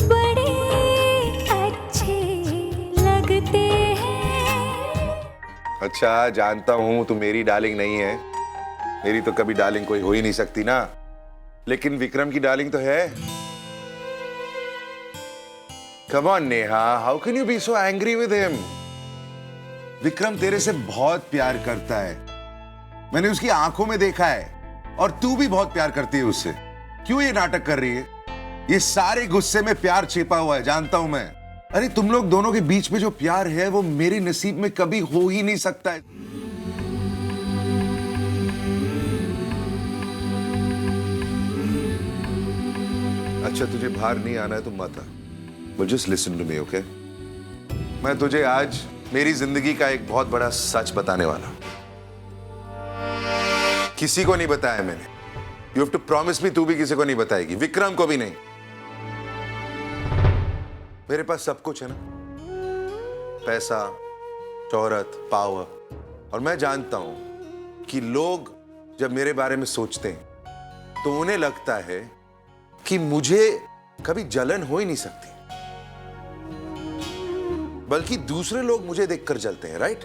बड़े अच्छे लगते हैं। अच्छा, जानता हूं तू मेरी डार्लिंग नहीं है, मेरी तो कभी डार्लिंग कोई हो ही नहीं सकती ना, लेकिन विक्रम की डार्लिंग तो है। Come on Neha, how can you be so angry with him? Vikram तेरे से बहुत प्यार करता है, मैंने उसकी आंखों में देखा है, और तू भी बहुत प्यार करती है उससे। क्यों ये नाटक कर रही है? ये सारे गुस्से में प्यार छिपा हुआ है, जानता हूं मैं। अरे तुम लोग दोनों के बीच में जो प्यार है वो मेरे नसीब में कभी हो ही नहीं सकता है। अच्छा, तुझे बाहर नहीं आना है तो मत आ, but just listen to me, okay? मैं तुझे आज मेरी जिंदगी का एक बहुत बड़ा सच बताने वाला हूं। किसी को नहीं बताया मैंने। You have to promise me, तू भी किसी को नहीं बताएगी, विक्रम को भी नहीं। मेरे पास सब कुछ है ना, पैसा, शोहरत, पावर, और मैं जानता हूं कि लोग जब मेरे बारे में सोचते हैं तो उन्हें लगता है कि मुझे कभी जलन हो ही नहीं सकती, बल्कि दूसरे लोग मुझे देखकर जलते हैं, राइट?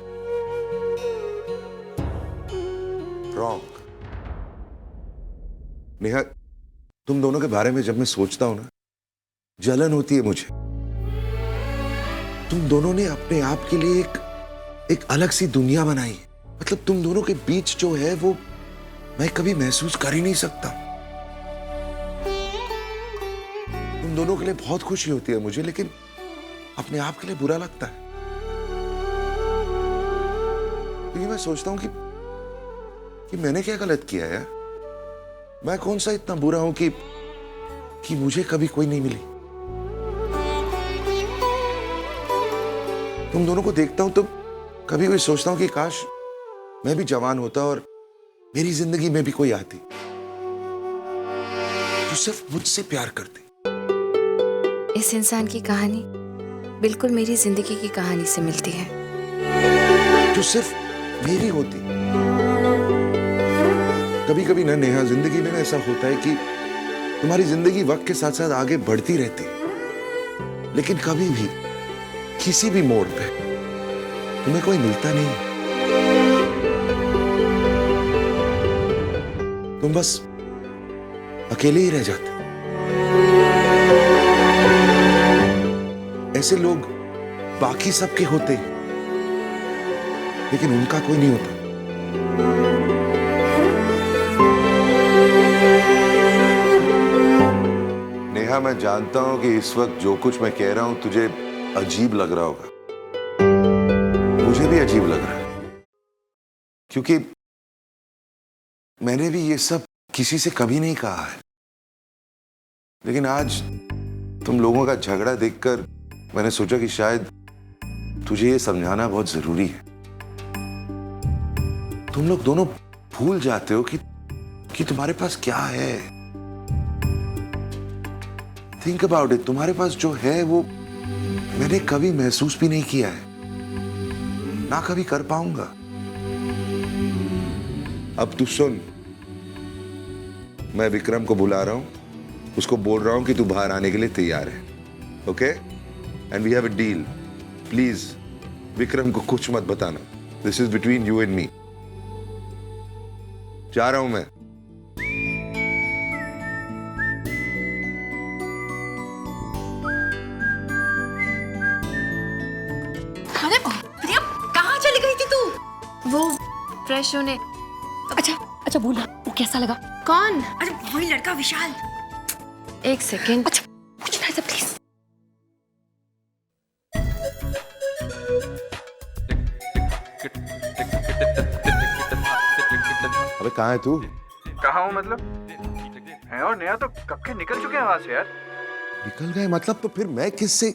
रॉन्ग। नेहा, तुम दोनों के बारे में जब मैं सोचता हूं ना, जलन होती है मुझे। तुम दोनों ने अपने आप के लिए एक अलग सी दुनिया बनाई है। मतलब तुम दोनों के बीच जो है वो मैं कभी महसूस कर ही नहीं सकता। तुम दोनों के लिए बहुत खुशी होती है मुझे, लेकिन अपने आप के लिए बुरा लगता है, क्योंकि मैं सोचता हूं कि मैंने क्या गलत किया है यार? मैं कौन सा इतना बुरा हूं कि मुझे कभी कोई नहीं मिली? तुम दोनों को देखता हूं तो कभी कभी सोचता हूं कि काश मैं भी जवान होता और मेरी जिंदगी में भी कोई आती जो सिर्फ मुझसे प्यार करती। इस इंसान की कहानी बिल्कुल मेरी जिंदगी की कहानी से मिलती है, जो सिर्फ मेरी होती। कभी कभी ना नेहा, जिंदगी में ऐसा होता है कि तुम्हारी जिंदगी वक्त के साथ साथ आगे बढ़ती रहती है, लेकिन कभी भी किसी भी मोड़ पे तुम्हें कोई मिलता नहीं। तुम बस अकेले ही रह जाते। ऐसे लोग बाकी सबके होते, लेकिन उनका कोई नहीं होता। नेहा, मैं जानता हूं कि इस वक्त जो कुछ मैं कह रहा हूं तुझे अजीब लग रहा होगा, मुझे भी अजीब लग रहा है, क्योंकि मैंने भी ये सब किसी से कभी नहीं कहा है। लेकिन आज तुम लोगों का झगड़ा देखकर मैंने सोचा कि शायद तुझे ये समझाना बहुत जरूरी है। तुम लोग दोनों भूल जाते हो कि तुम्हारे पास क्या है। थिंक अबाउट इट, तुम्हारे पास जो है वो मैंने कभी महसूस भी नहीं किया है, ना कभी कर पाऊंगा। अब तू सुन, मैं विक्रम को बुला रहा हूं, उसको बोल रहा हूं कि तू बाहर आने के लिए तैयार है, okay? And we have a deal. Please Vikram को कुछ मत बताना, this is between you and me. जा रहा हूं मैं। अरे प्रिया, कहाँ चली गई थी तू? वो फ्रेश होने। अच्छा बोला, वो कैसा लगा? कौन? अरे वही लड़का विशाल। एक सेकेंड। अच्छा पूछना है प्लीज। अबे कहाँ है तू? कहाँ हूँ मतलब? है और नया तो कब के निकल चुके हैं वहां से यार। निकल गए मतलब? तो फिर मैं किससे?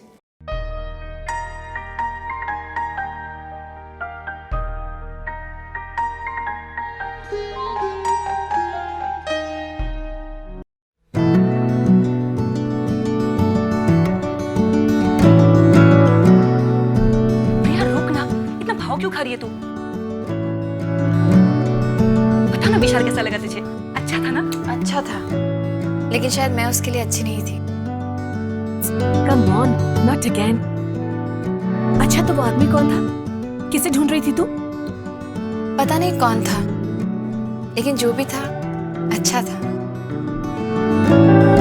प्रिया रुक ना, इतना भाव क्यों खा रही है तू? बता ना विशाल कैसा लगा तुझे? अच्छा था ना? अच्छा था, लेकिन शायद मैं उसके लिए अच्छी नहीं थी। Come on, not again. अच्छा तो वो आदमी कौन था? किसे ढूंढ रही थी तू? पता नहीं कौन था, लेकिन जो भी था अच्छा था,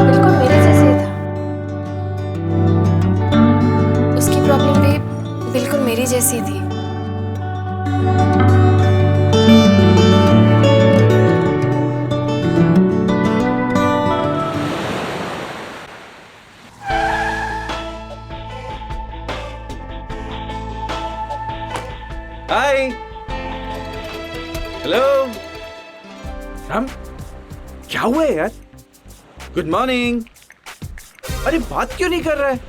बिल्कुल मेरे जैसे ही था। उसकी प्रॉब्लम भी बिल्कुल मेरी जैसी थी। हाय, हेलो राम, क्या हुआ है यार? Good morning. अरे बात क्यों नहीं कर रहा है?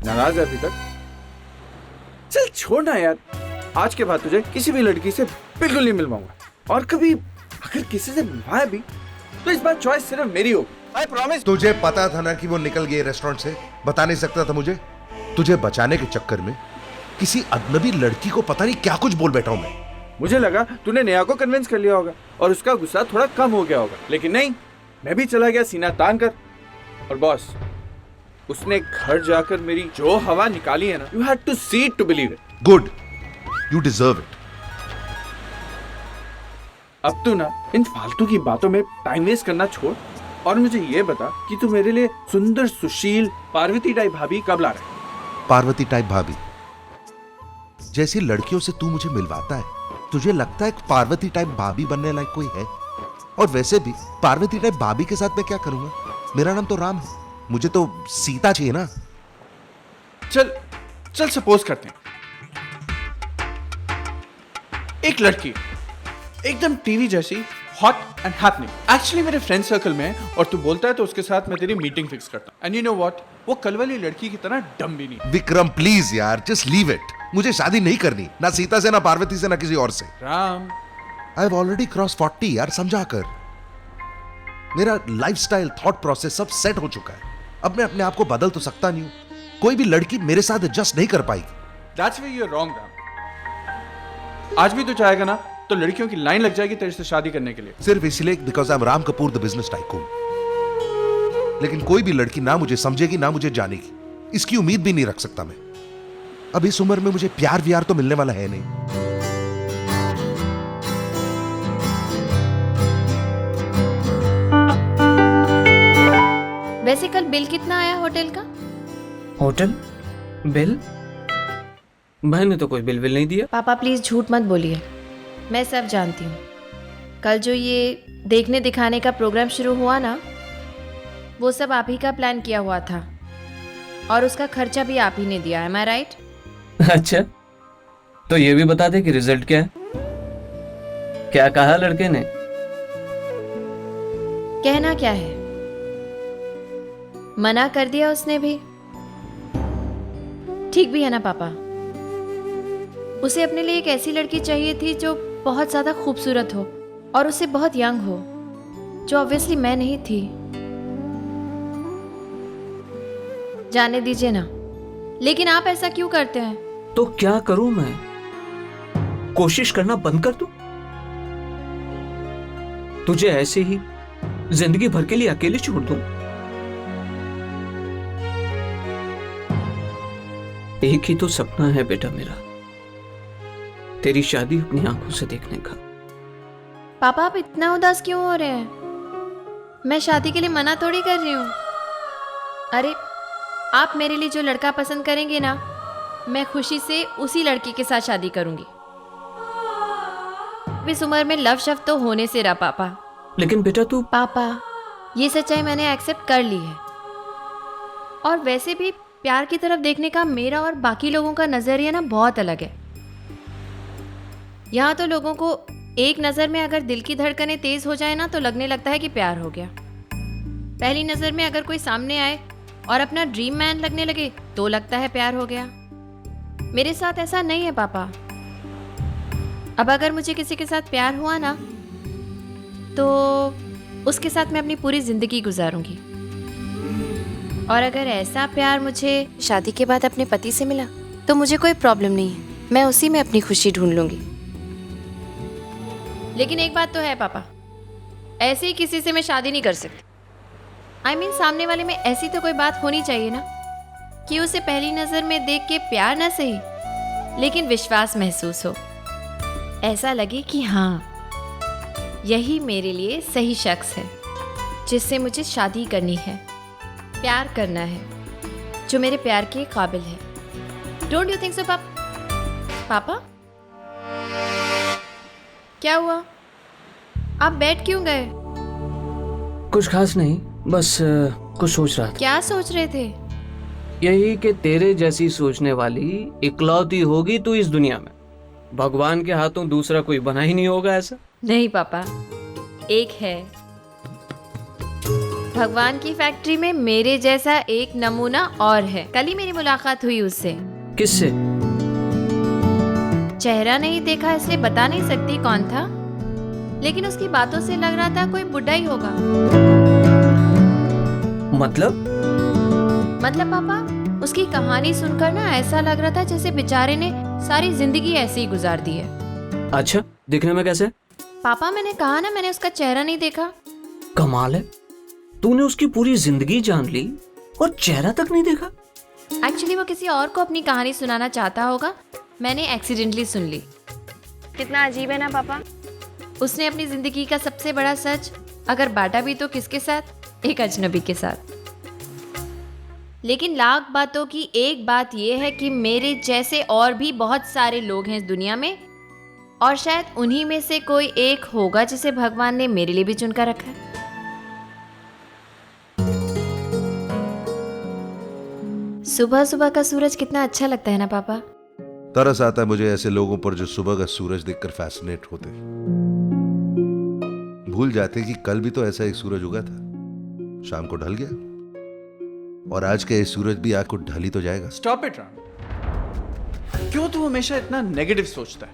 नाराज है अभी तक? चल छोड़ ना यार, आज के बाद तुझे किसी भी लड़की से बिल्कुल नहीं मिलवाऊंगा, और कभी अगर किसी से मिलवाया भी तो इस बार चॉइस सिर्फ मेरी होगी। I promise. तुझे पता था ना कि वो निकल गई रेस्टोरेंट से? बता नहीं सकता था मुझे? तुझे बचाने के चक्कर में किसी अजनबी लड़की को पता नहीं क्या कुछ बोल बैठा हूं मैं। मुझे लगा तूने नेहा को कन्विंस कर लिया होगा और उसका गुस्सा थोड़ा कम हो गया होगा, लेकिन नहीं, मैं भी चला गया सीना तान कर। और बॉस, उसने घर जाकर मेरी जो हवा निकाली है ना, you had to see it to believe it. Good, you deserve it. अब तू ना इन फालतू की बातों में टाइम वेस्ट करना छोड़ और मुझे ये बता कि तू मेरे लिए सुंदर सुशील पार्वती टाइप भाभी कब ला रहा है? पार्वती टाइप भाभी जैसी लड़कियों से तू मुझे मिलवाता है, तुझे लगता है पार्वती टाइप भाभी बनने लायक कोई है? और वैसे भी पार्वती टाइप भाभी के साथ मैं क्या करूंगा? मेरा नाम तो राम है, मुझे तो सीता चाहिए ना। चल चल सपोज करते हैं एक लड़की एकदम टीवी जैसी हॉट एंड हैपनिंग एक्चुअली मेरे फ्रेंड सर्कल में है, और तू बोलता है तो उसके साथ मैं तेरी मीटिंग फिक्स करता हूं। एंड यू नो व्हाट, वो कल वाली लड़की की तरह डम भी नहीं। विक्रम प्लीज यार, जस्ट लीव इट। मुझे शादी नहीं करनी, ना सीता से, ना पार्वती से, ना किसी और से। Ram, I have already cross 40 यार, समझा कर। मेरा लाइफस्टाइल, थॉट प्रोसेस सब सेट हो चुका है। अब मैं अपने आप को बदल तो सकता नहीं हूं। कोई भी लड़की मेरे साथ एडजस्ट नहीं कर पाएगी। That's where you are wrong Ram. आज भी तू चाहेगा ना तो लड़कियों की लाइन लग जाएगी तेरे से शादी करने के लिए, सिर्फ इसलिए because I am Ram Kapoor the business tycoon. लेकिन कोई भी लड़की ना मुझे समझेगी ना मुझे जानेगी, इसकी उम्मीद भी नहीं रख सकता मैं। अब इस उम्र में मुझे प्यार व्यार तो मिलने वाला है नहीं। वैसे कल बिल कितना आया होटल का? Hotel bill? मैंने तो कोई बिल नहीं दिया। पापा प्लीज झूठ मत बोलिए, मैं सब जानती हूँ। कल जो ये देखने दिखाने का प्रोग्राम शुरू हुआ ना, वो सब आप ही का प्लान किया हुआ था, और उसका खर्चा भी आप ही ने दिया। एम आई राइट? अच्छा, तो ये भी बता दे कि रिजल्ट क्या है। क्या कहा लड़के ने? कहना क्या है, मना कर दिया उसने भी। ठीक भी है ना पापा, उसे अपने लिए एक ऐसी लड़की चाहिए थी जो बहुत ज्यादा खूबसूरत हो और उससे बहुत यंग हो, जो ऑब्वियसली मैं नहीं थी। जाने दीजिए ना, लेकिन आप ऐसा क्यों करते हैं? तो क्या करूं मैं? कोशिश करना बंद कर दूं? तुझे ऐसे ही जिंदगी भर के लिए अकेले छोड़ दूं? एक ही तो सपना है बेटा मेरा, तेरी शादी अपनी आंखों से देखने का। पापा आप इतना उदास क्यों हो रहे हैं? मैं शादी के लिए मना थोड़ी कर रही हूँ। अरे आप मेरे लिए जो लड़का पसंद करेंगे ना, मैं खुशी से उसी लड़की के साथ शादी करूंगी। इस उम्र में लव शब्द तो होने से रहा पापा। लेकिन बेटा तू... पापा ये सच्चाई मैंने एक्सेप्ट कर ली है, और वैसे भी प्यार की तरफ देखने का मेरा और बाकी लोगों का नजरिया ना बहुत अलग है। यहाँ तो लोगों को एक नज़र में अगर दिल की धड़कनें तेज हो जाए ना, तो लगने लगता है कि प्यार हो गया। पहली नज़र में अगर कोई सामने आए और अपना ड्रीम मैन लगने लगे तो लगता है प्यार हो गया। मेरे साथ ऐसा नहीं है पापा। अब अगर मुझे किसी के साथ प्यार हुआ ना, तो उसके साथ मैं अपनी पूरी जिंदगी गुजारूंगी। और अगर ऐसा प्यार मुझे शादी के बाद अपने पति से मिला तो मुझे कोई प्रॉब्लम नहीं है, मैं उसी में अपनी खुशी ढूंढ लूंगी। लेकिन एक बात तो है पापा, ऐसे ही किसी से मैं शादी नहीं कर सकती। I mean, सामने वाले में ऐसी तो कोई बात होनी चाहिए ना कि उसे पहली नजर में देख के प्यार ना सही, लेकिन विश्वास महसूस हो। ऐसा लगे कि हाँ, यही मेरे लिए सही शख्स है जिससे मुझे शादी करनी है, प्यार करना है, जो मेरे प्यार के काबिल है। डोंट यू थिंक सो पापा? क्या हुआ? आप बैठ क्यों गए? कुछ खास नहीं, बस कुछ सोच रहा था। क्या सोच रहे थे? यही कि तेरे जैसी सोचने वाली इकलौती होगी तू इस दुनिया में। भगवान के हाथों दूसरा कोई बना ही नहीं होगा ऐसा। नहीं पापा, एक है। भगवान की फैक्ट्री में मेरे जैसा एक नमूना और है। कल ही मेरी मुलाकात हुई उससे। किससे? चेहरा नहीं देखा इसलिए बता नहीं सकती कौन था, लेकिन उसकी बातों से लग रहा था कोई बुढ़ा ही होगा। मतलब पापा, उसकी कहानी सुनकर ना ऐसा लग रहा था जैसे बेचारे ने सारी जिंदगी ऐसे ही गुजार दी है। अच्छा, दिखने में कैसे? पापा, मैंने कहा ना, मैंने उसका चेहरा नहीं देखा। कमाल है, तूने उसकी पूरी जिंदगी जान ली और चेहरा तक नहीं देखा। एक्चुअली वो किसी और को अपनी कहानी सुनाना चाहता होगा, मैंने एक्सीडेंटली सुन ली। कितना अजीब है ना पापा? उसने अपनी जिंदगी का सबसे बड़ा सच अगर बांटा भी तो किसके साथ? एक अजनबी के साथ। लेकिन लाख बातों की एक बात यह है कि मेरे जैसे और भी बहुत सारे लोग हैं इस दुनिया में, और शायद उन्हीं में से कोई एक होगा जिसे भगवान ने मेरे लिए भी चुनकर रखा है। सुबह सुबह का सूरज कितना अच्छा लगता है ना पापा? तरस आता है मुझे ऐसे लोगों पर जो सुबह का सूरज देखकर फैसिनेट होते, भूल जाते कि कल भी तो ऐसा एक सूरज उगा था, शाम को ढल गया, और आज का ये सूरज भी आग को ढल ही तो जाएगा। Stop it Ram. क्यों तू हमेशा इतना नेगेटिव सोचता है?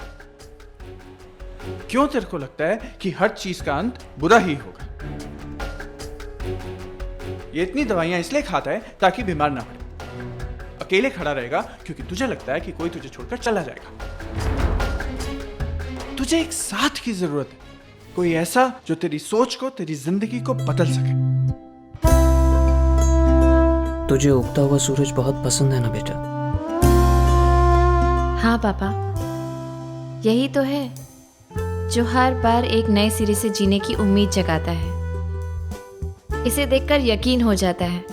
क्यों तेरे को लगता है कि हर चीज का अंत बुरा ही होगा? ये इतनी दवाइयां इसलिए खाता है ताकि बीमार ना पड़े, अकेले खड़ा रहेगा क्योंकि तुझे लगता है कि कोई तुझे छोड़कर चला जाएगा। तुझे एक साथ की जरूरत है, कोई ऐसा जो तेरी सोच को, तेरी जिंदगी को बदल सके। तुझे उगता हुआ सूरज बहुत पसंद है ना बेटा? हाँ पापा, यही तो है जो हर बार एक नए सिरे से जीने की उम्मीद जगाता है। इसे देखकर यकीन हो जाता है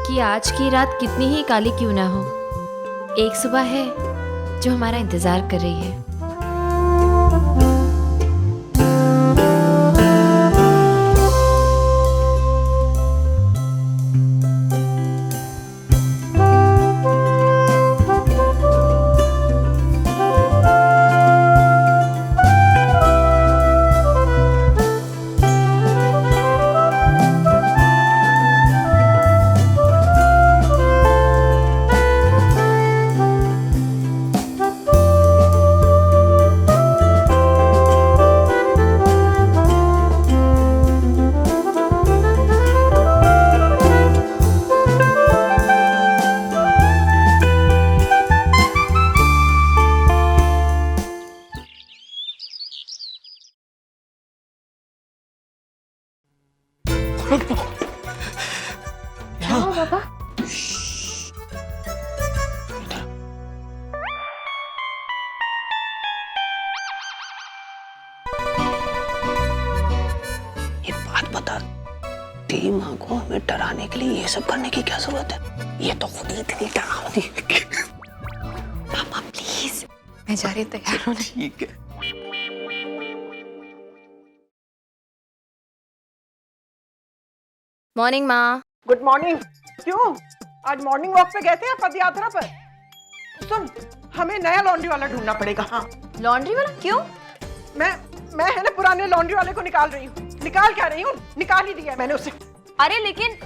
कि आज की रात कितनी ही काली क्यों ना हो, एक सुबह है जो हमारा इंतजार कर रही है। क्या हुआ पापा? ये बात बता, तेरी माँ को हमें डराने के लिए ये सब करने की क्या जरूरत है? ये तो खुद ही इतनी डरावनी है। पापा प्लीज, मैं जा रही हूँ तैयार होने। ठीक है। मॉर्निंग माँ। Good morning. क्यों आज मॉर्निंग वॉक पे गए थे या पद यात्रा पर? सुन, हमें नया लॉन्ड्री वाला ढूंढना पड़ेगा। हाँ, लॉन्ड्री वाला? क्यों? मैं है ना पुराने लॉन्ड्री वाले को निकाल रही हूँ। निकाल क्या रही हूँ, निकाल ही दिया है मैंने उसे। अरे लेकिन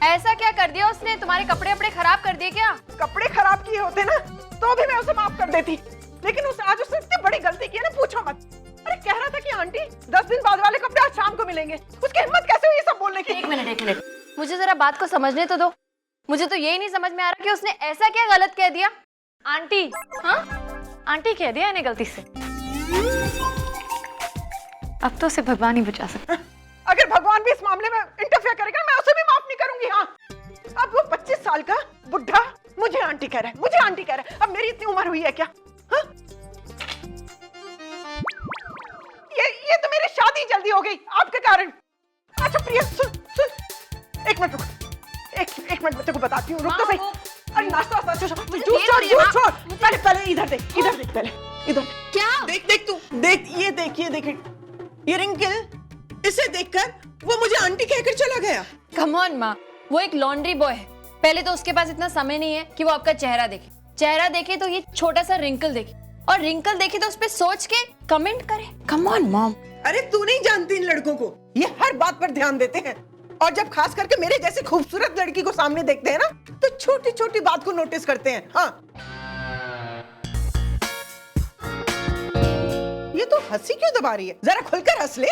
ऐसा क्या कर दिया उसने? तुम्हारे कपड़े अपने खराब कर दिए क्या? कपड़े खराब किए होते ना तो भी मैं उसे माफ कर देती, लेकिन आज उसने इतनी बड़ी गलती की है ना, पूछो मत। अरे कह रहा था कि आंटी 10 दिन बाद वाले कपड़े आज शाम को मिलेंगे। उसकी हिम्मत कैसे हुई ये सब बोलने की? एक मिनट, मुझे जरा बात को समझने तो दो। मुझे तो यही नहीं समझ में आ रहा कि उसने ऐसा क्या गलत कह दिया। आंटी? हाँ, आंटी कह दिया इन्हें गलती से। अब तो उसे भगवान ही बचा सकता। अगर भगवान भी इस मामले में इंटरफेयर करेगा मैं उसे भी माफ नहीं करूंगी। हाँ, अब वो 25 साल का बुढ़ा मुझे आंटी कह रहा है, मुझे आंटी कह रहा है। अब मेरी इतनी उम्र हुई है क्या? हाँ? ये तो मेरी शादी जल्दी हो गई आपके कारण। अच्छा प्रिया सुन, एक मिनट रुक, एक मिनट मैं तेरे को बताती हूँ, रुक तो सही। अरे नाश्ता जूस छोड़, पहले इधर देख, पहले इधर। क्या? देख तू, देख ये रिंकल, इसे देखकर वो मुझे आंटी कहकर चला गया। कम ऑन माँ, वो एक लॉन्ड्री बॉय है। पहले तो उसके पास इतना समय नहीं है कि वो आपका चेहरा देखे। चेहरा देखे तो ये छोटा सा रिंकल देखे, और रिंकल देखे तो उस पर सोच के कमेंट करे। Come on mom. अरे तू नहीं जानती इन लड़कों को, ये हर बात पर ध्यान देते हैं, और जब खास करके मेरे जैसे खूबसूरत लड़की को सामने देखते हैं ना, तो छोटी छोटी बात को नोटिस करते हैं। हाँ, ये तो हंसी क्यों दबा रही है? जरा खुलकर हंस ले।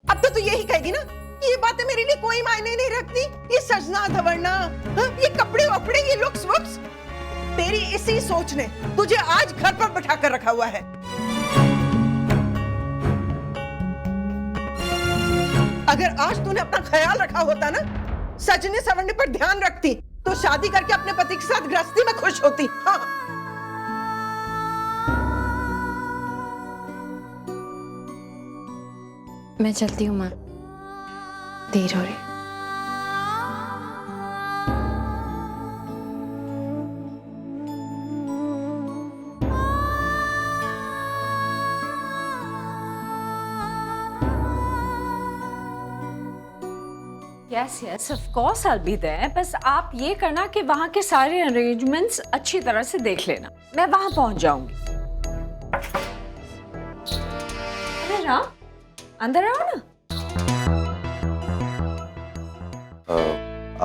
अब तो तू यही कहेगी ना, ये बातें मेरे लिए कोई मायने नहीं रखती, ये सजना धवरना, ये कपड़े वपड़े, ये लुक्स वुक्स। तेरी इसी सोच ने तुझे आज घर पर बैठा कर रखा हुआ है। अगर आज तूने अपना ख्याल रखा होता ना, सजने संवरने पर ध्यान रखती, तो शादी करके अपने पति के साथ गृहस्थी में खुश होती। हाँ, मैं चलती हूँ माँ, देर हो रही। Yes of course I be there. बस आप ये करना कि वहाँ के सारे अरेंजमेंट्स अच्छी तरह से देख लेना, मैं वहाँ पहुँच जाऊंगी। अरे राम, अंदर आओ ना।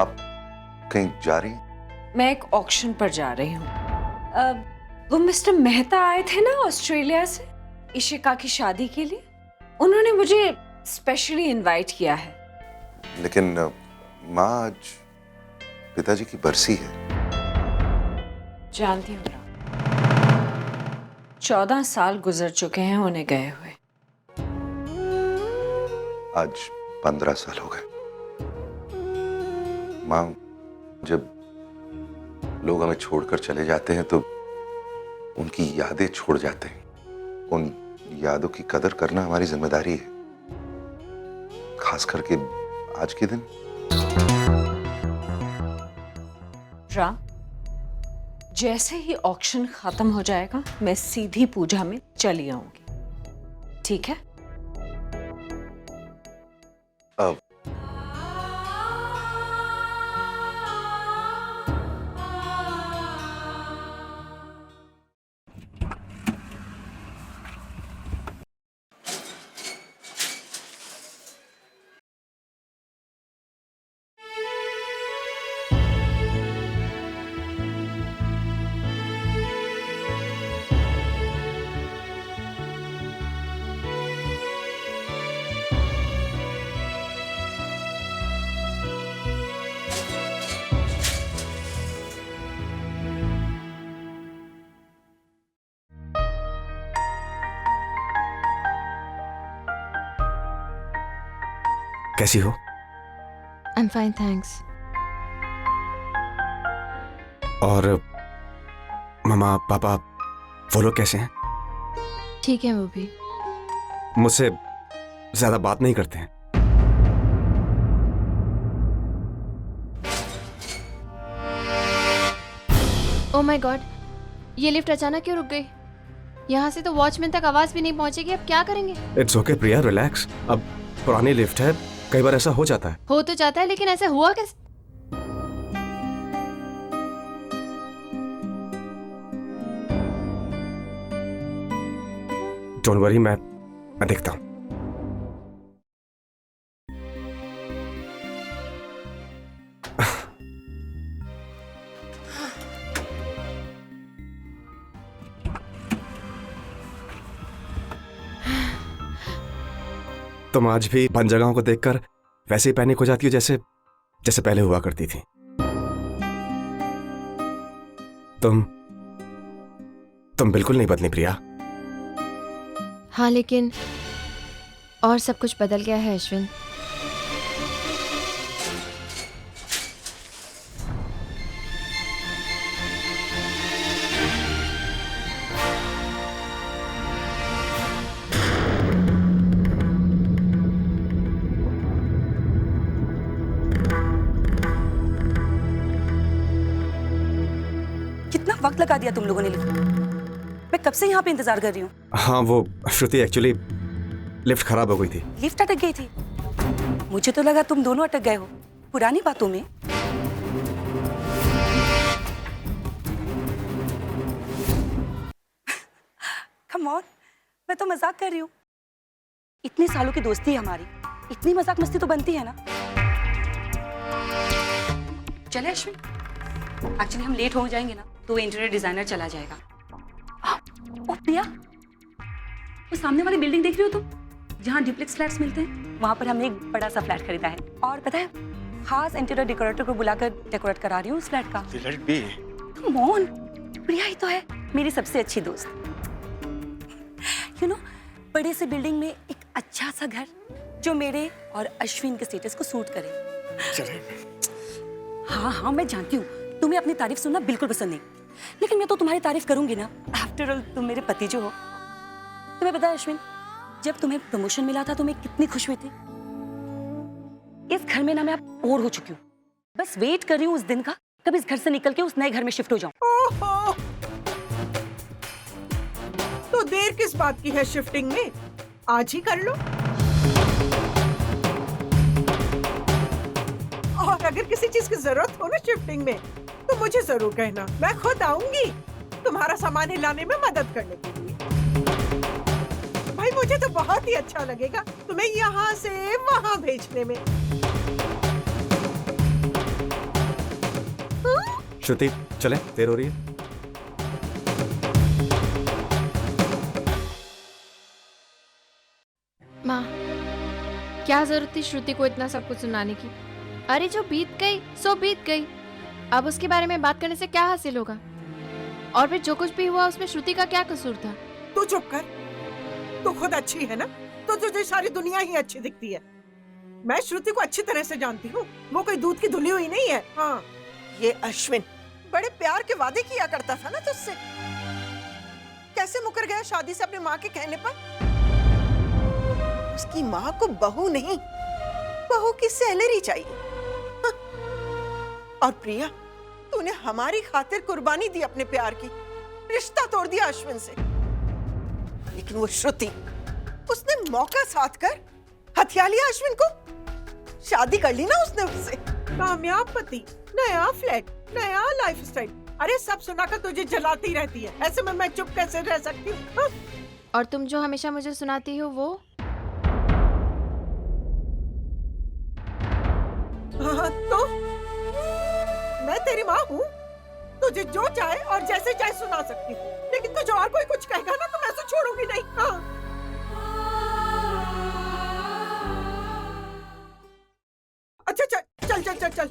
आप कहीं जा रही हैं? मैं एक ऑक्शन पर जा रही हूँ। वो मिस्टर मेहता आए थे ना ऑस्ट्रेलिया से इशिका की शादी के लिए, उन्होंने मुझे स्पेशली इनवाइट किया है। लेकिन माँ, आज पिताजी की बरसी है। जानती हूँ राम, 14 साल गुजर चुके हैं उन्हें गए हुए। आज 15 साल हो गए। माँ, जब लोग हमें छोड़कर चले जाते हैं तो उनकी यादें छोड़ जाते हैं। उन यादों की कदर करना हमारी जिम्मेदारी है, खास करके आज के दिन। राम, जैसे ही ऑक्शन खत्म हो जाएगा मैं सीधी पूजा में चली आऊंगी, ठीक है? अब कैसी हो? I am fine thanks. और मम्मा पापा वो लोग कैसे हैं? ठीक है वो भी। मुझसे ज्यादा बात नहीं करते हैं। ओह माय गॉड, ये लिफ्ट अचानक क्यों रुक गई? यहाँ से तो वॉचमैन तक आवाज भी नहीं पहुंचेगी, अब क्या करेंगे? It's okay Priya, relax. अब पुरानी लिफ्ट है, कई बार ऐसा हो जाता है। हो तो जाता है, लेकिन ऐसा हुआ कैसे? डोंट वरी, मैं देखता हूं। तुम आज भी बंद जगहों को देखकर वैसे ही पैनिक हो जाती हो जैसे जैसे पहले हुआ करती थी। तुम बिल्कुल नहीं बदली प्रिया। हाँ, लेकिन और सब कुछ बदल गया है अश्विन। कितना वक्त लगा दिया तुम लोगों ने लिफ्ट? मैं कब से यहाँ पे इंतजार कर रही हूँ। हाँ वो श्रुति एक्चुअली लिफ्ट खराब हो गई थी। लिफ्ट अटक गई थी? मुझे तो लगा तुम दोनों अटक गए हो पुरानी बातों में। कम ऑन, मैं तो मजाक कर रही हूँ। इतने सालों की दोस्ती है हमारी, इतनी मजाक मस्ती तो बनती है ना। चले अश्विन, एक्चुअली हम लेट हो जाएंगे ना तो इंटीरियर डिजाइनर चला जाएगा। ओ प्रिया, वो सामने वाली बिल्डिंग देख रही हो तुम, जहाँ डुप्लेक्स फ्लैट्स मिलते हैं? वहां पर हमने एक बड़ा सा फ्लैट खरीदा है और पता है खास इंटीरियर डेकोरेटर को बुलाकर डेकोरेट करा रही हूँ उस फ्लैट का। कम ऑन, प्रिया ही तो है मेरी सबसे अच्छी दोस्त। यू नो, बड़े से बिल्डिंग में एक अच्छा सा घर जो मेरे और अश्विन के स्टेटस को सूट करे। हाँ हाँ मैं जानती हूँ तुम्हें अपनी तारीफ सुनना बिल्कुल पसंद नहीं, लेकिन मैं तो तुम्हारी तारीफ करूंगी ना। आफ्टर ऑल तुम मेरे पति जो हो। तुम्हें पता है अश्विन, जब तुम्हें प्रमोशन मिला था तो मैं कितनी खुश हुई थी। इस घर में ना मैं अब बोर हो चुकी हूँ, बस वेट कर रही हूँ उस दिन का कब इस घर से निकल के उस नए घर में शिफ्ट हो जाऊं। ओहो, तो देर किस बात की है शिफ्टिंग में? आज ही कर लो। और अगर किसी चीज की जरूरत हो ना शिफ्टिंग में तो मुझे जरूर कहना, मैं खुद आऊंगी तुम्हारा सामान हिलाने में मदद करने के लिए। भाई मुझे तो बहुत ही अच्छा लगेगा तुम्हें यहाँ से वहाँ भेजने में। श्रुति चले, देर हो रही है। माँ, क्या जरूरत थी श्रुति को इतना सब कुछ सुनाने की? अरे जो बीत गई सो बीत गई, अब उसके बारे में बात करने से क्या हासिल होगा? और फिर जो कुछ भी हुआ उसमें श्रुति का क्या कसूर था? तू चुप कर, तू खुद अच्छी है ना तो तुझे सारी दुनिया ही अच्छी दिखती है। मैं श्रुति को अच्छी तरह से जानती हूँ, वो कोई दूध की धुली हुई नहीं है। हाँ, ये अश्विन बड़े प्यार के वादे किया करता था ना तुझसे, कैसे मुकर गया शादी से अपनी माँ के कहने पर। उसकी माँ को बहू नहीं, बहू की सैलरी चाहिए। हाँ। और प्रिया, तूने हमारी खातिर कुर्बानी दी अपने प्यार की, रिश्ता तोड़ दिया अश्विन से। लेकिन वो श्रुति, उसने मौका साध कर हथिया लिया अश्विन को, शादी कर ली ना उसने उससे। कामयाब पति, नया फ्लैट, नया लाइफस्टाइल, अरे सब सुनाकर तुझे जलाती रहती है। ऐसे में मैं चुप कैसे रह सकती हूँ? हाँ? और तुम जो हमेशा मुझे सुनाती हो वो? हाँ, तो मैं तेरी माँ हूँ, तुझे जो चाहे और जैसे चाहे सुना सकती हूँ, लेकिन तुझे और कोई कुछ कहेगा ना तो मैं तो छोड़ूंगी नहीं। हाँ। अच्छा चल चल चल चल,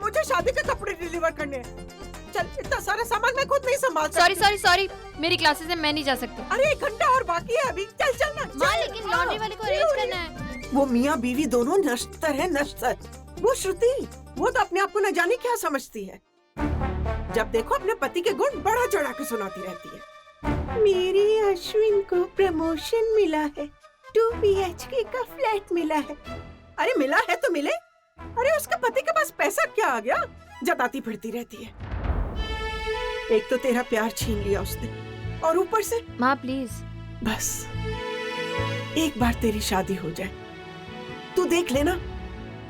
मुझे शादी के कपड़े डिलीवर करने हैं। चल, इतना सारा सामान मैं खुद नहीं संभाल सकती। सॉरी, मेरी क्लासेस है, मैं नहीं जा सकती। अरे 1 घंटा और बाकी है अभी, चल चल ना। माँ, लेकिन लॉन्ड्री वाले को अरेंज करना है। वो मियाँ बीवी दोनों नश्तर है, नश्तर। वो श्रुति, वो तो अपने आप को न जाने क्या समझती है, जब देखो अपने पति के गुण बढ़ा चढ़ा के सुनाती रहती है। मेरी अश्विन को प्रमोशन मिला है, 2 BHK का फ्लैट मिला है। अरे मिला है तो मिले, अरे उसके पति के पास पैसा क्या आ गया, जताती फिरती रहती है। एक तो तेरा प्यार छीन लिया उसने, और ऊपर से। माँ प्लीज, बस एक बार तेरी शादी हो जाए, तू देख लेना,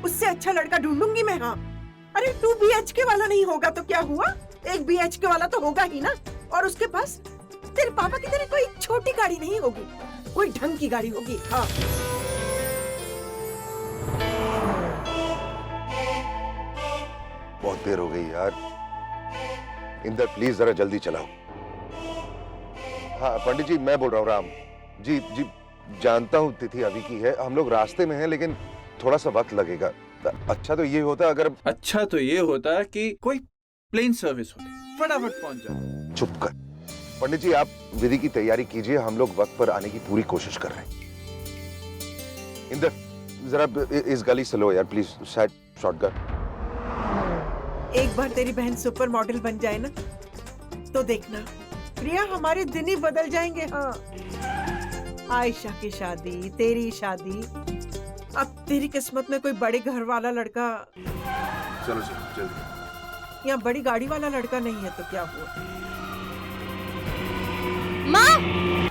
उससे अच्छा लड़का ढूंढूंगी मैं। हाँ, अरे 2 BHK वाला नहीं होगा तो क्या हुआ, 1 BHK वाला तो होगा ही ना। और उसके पास तेरे पापा की तरह कोई छोटी गाड़ी नहीं होगी, कोई ढंग की गाड़ी होगी। हाँ, बहुत देर हो गई यार। इंदर प्लीज जरा जल्दी चलाओ। हाँ पंडित जी, मैं बोल रहा हूँ राम जी। जी जानता हूँ तिथि अभी की है, हम लोग रास्ते में हैं, लेकिन थोड़ा सा वक्त लगेगा। अच्छा तो ये होता कि कोई प्लेन सर्विस होती, फटाफट पहुंच जाए। चुप कर पंडित जी, आप विधि की तैयारी कीजिए, हम लोग वक्त पर आने की पूरी कोशिश कर रहे हैं। इंदर जरा इस गली से लो यार प्लीज, शायद शॉटगन। एक बार तेरी बहन सुपर मॉडल बन जाए ना तो देखना प्रिया, हमारे दिन ही बदल जाएंगे। हाँ, आयशा की शादी, तेरी शादी, अब तेरी किस्मत में कोई बड़े घर वाला लड़का, चलो चलो जल्दी। या बड़ी गाड़ी वाला लड़का नहीं है तो क्या हुआ? माँ